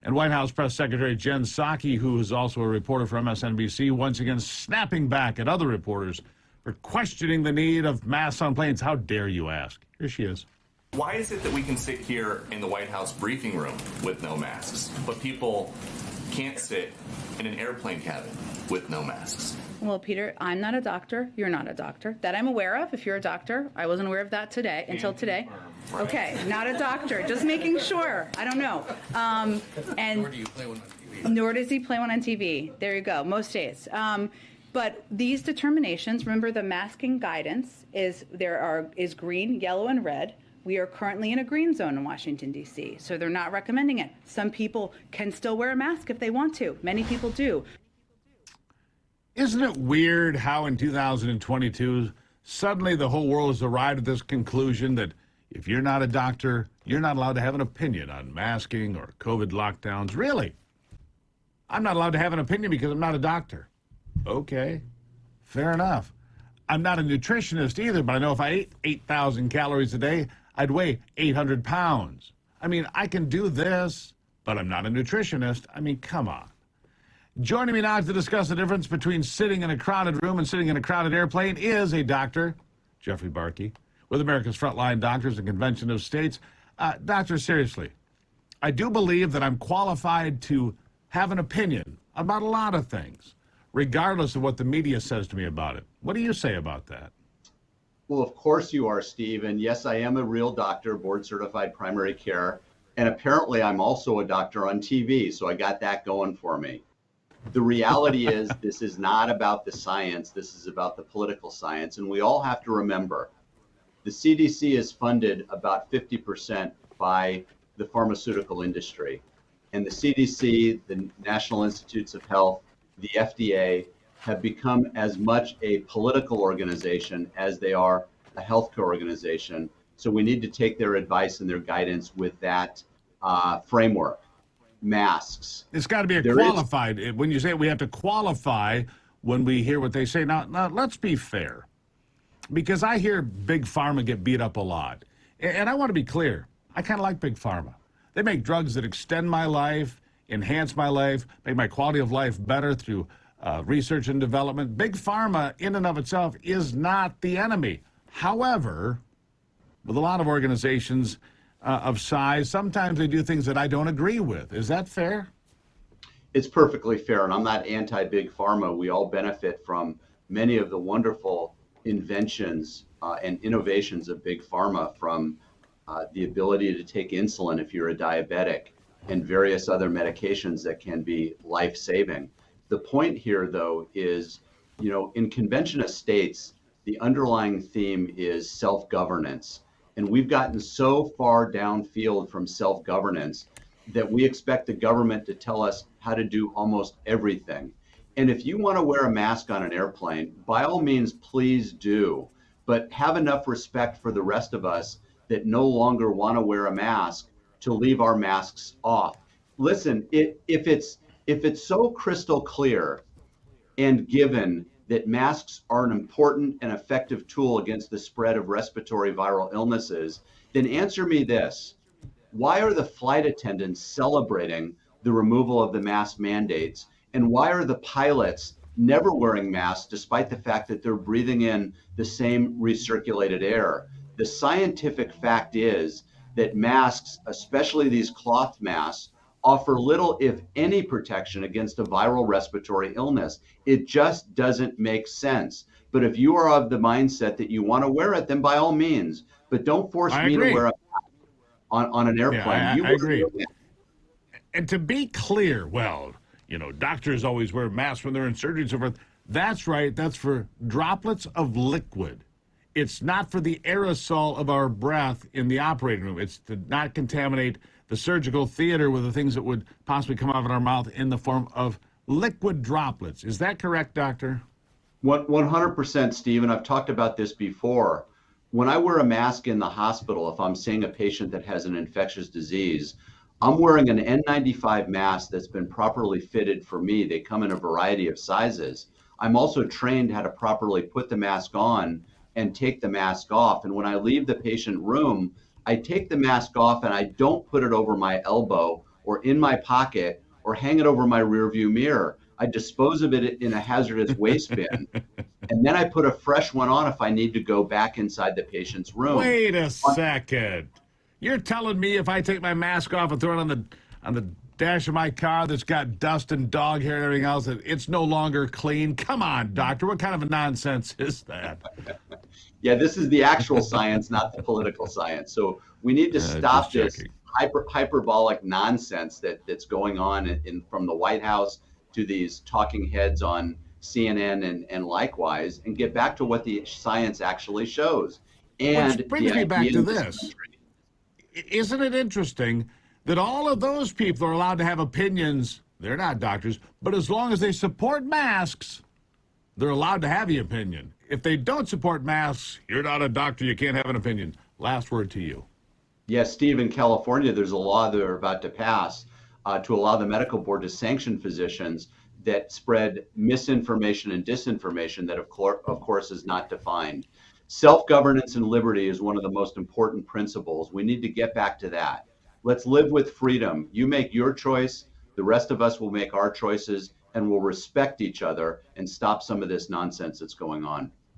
And White House Press Secretary Jen Psaki, who is also a reporter for MSNBC, once again snapping back at other reporters for questioning the need of masks on planes. How dare you ask? Here she is. Why is it that we can sit here in the White House briefing room with no masks, but people can't sit in an airplane cabin with no masks? Well, Peter, I'm not a doctor. You're not a doctor. That I'm aware of. If you're a doctor, I wasn't aware of that today, until today. Right. Okay, not a doctor. Just making sure. I don't know. And nor do you play one on TV. Nor does he play one on TV. There you go. Most days. But these determinations, remember the masking guidance is green, yellow, and red. We are currently in a green zone in Washington, D.C., so they're not recommending it. Some people can still wear a mask if they want to. Many people do. Isn't it weird how in 2022, suddenly the whole world has arrived at this conclusion that if you're not a doctor, you're not allowed to have an opinion on masking or COVID lockdowns? Really? I'm not allowed to have an opinion because I'm not a doctor. Okay, fair enough. I'm not a nutritionist either, but I know if I ate 8,000 calories a day, I'd weigh 800 pounds. I mean, I can do this, but I'm not a nutritionist. I mean, come on. Joining me now to discuss the difference between sitting in a crowded room and sitting in a crowded airplane is a doctor, Jeffrey Barke, with America's Frontline Doctors and Convention of States. Doctor, seriously, I do believe that I'm qualified to have an opinion about a lot of things, regardless of what the media says to me about it. What do you say about that? Well, of course you are, Steve. And yes, I am a real doctor, board certified primary care. And apparently I'm also a doctor on TV. So I got that going for me. The reality is this is not about the science. This is about the political science. And we all have to remember the CDC is funded about 50% by the pharmaceutical industry. And the CDC, the National Institutes of Health, the FDA have become as much a political organization as they are a healthcare organization. So we need to take their advice and their guidance with that framework. Masks. It's got to be qualified. When you say we have to qualify when we hear what they say. Now, let's be fair, because I hear Big Pharma get beat up a lot. And I want to be clear. I kind of like Big Pharma. They make drugs that extend my life, enhance my life, make my quality of life better through research and development. Big Pharma in and of itself is not the enemy. However, with a lot of organizations of size, sometimes they do things that I don't agree with. Is that fair? It's perfectly fair, and I'm not anti-Big Pharma. We all benefit from many of the wonderful inventions and innovations of Big Pharma, from the ability to take insulin if you're a diabetic, and various other medications that can be life-saving. The point here, though, is, in Convention of States, the underlying theme is self-governance. And we've gotten so far downfield from self-governance that we expect the government to tell us how to do almost everything. And if you want to wear a mask on an airplane, by all means, please do. But have enough respect for the rest of us that no longer want to wear a mask to leave our masks off. Listen, if it's so crystal clear and given that masks are an important and effective tool against the spread of respiratory viral illnesses, then answer me this. Why are the flight attendants celebrating the removal of the mask mandates? And why are the pilots never wearing masks despite the fact that they're breathing in the same recirculated air? The scientific fact is that masks, especially these cloth masks, offer little, if any, protection against a viral respiratory illness. It just doesn't make sense. But if you are of the mindset that you want to wear it, then by all means. But don't force me to wear a mask on an airplane. Yeah, I agree. And to be clear, doctors always wear masks when they're in surgery and so forth. That's right. That's for droplets of liquid. It's not for the aerosol of our breath in the operating room. It's to not contaminate the surgical theater with the things that would possibly come out of our mouth in the form of liquid droplets. Is that correct, doctor? 100%, Steve, and I've talked about this before. When I wear a mask in the hospital, if I'm seeing a patient that has an infectious disease, I'm wearing an N95 mask that's been properly fitted for me. They come in a variety of sizes. I'm also trained how to properly put the mask on and take the mask off. And when I leave the patient room, I take the mask off and I don't put it over my elbow or in my pocket or hang it over my rearview mirror. I dispose of it in a hazardous waste bin, and then I put a fresh one on if I need to go back inside the patient's room. Wait a second. You're telling me if I take my mask off and throw it on the dash of my car that's got dust and dog hair and everything else, that it's no longer clean? Come on, doctor. What kind of a nonsense is that? Yeah, this is the actual science, not the political science. So we need to stop this hyperbolic nonsense that's going on from the White House to these talking heads on CNN and likewise, and get back to what the science actually shows. And which brings me back to this. Isn't it interesting that all of those people are allowed to have opinions? They're not doctors, but as long as they support masks, they're allowed to have the opinion. If they don't support masks, you're not a doctor, you can't have an opinion. Last word to you. Yes, Steve, in California, there's a law they're about to pass to allow the medical board to sanction physicians that spread misinformation and disinformation that, of course, is not defined. Self-governance and liberty is one of the most important principles. We need to get back to that. Let's live with freedom. You make your choice. The rest of us will make our choices, and we'll respect each other and stop some of this nonsense that's going on.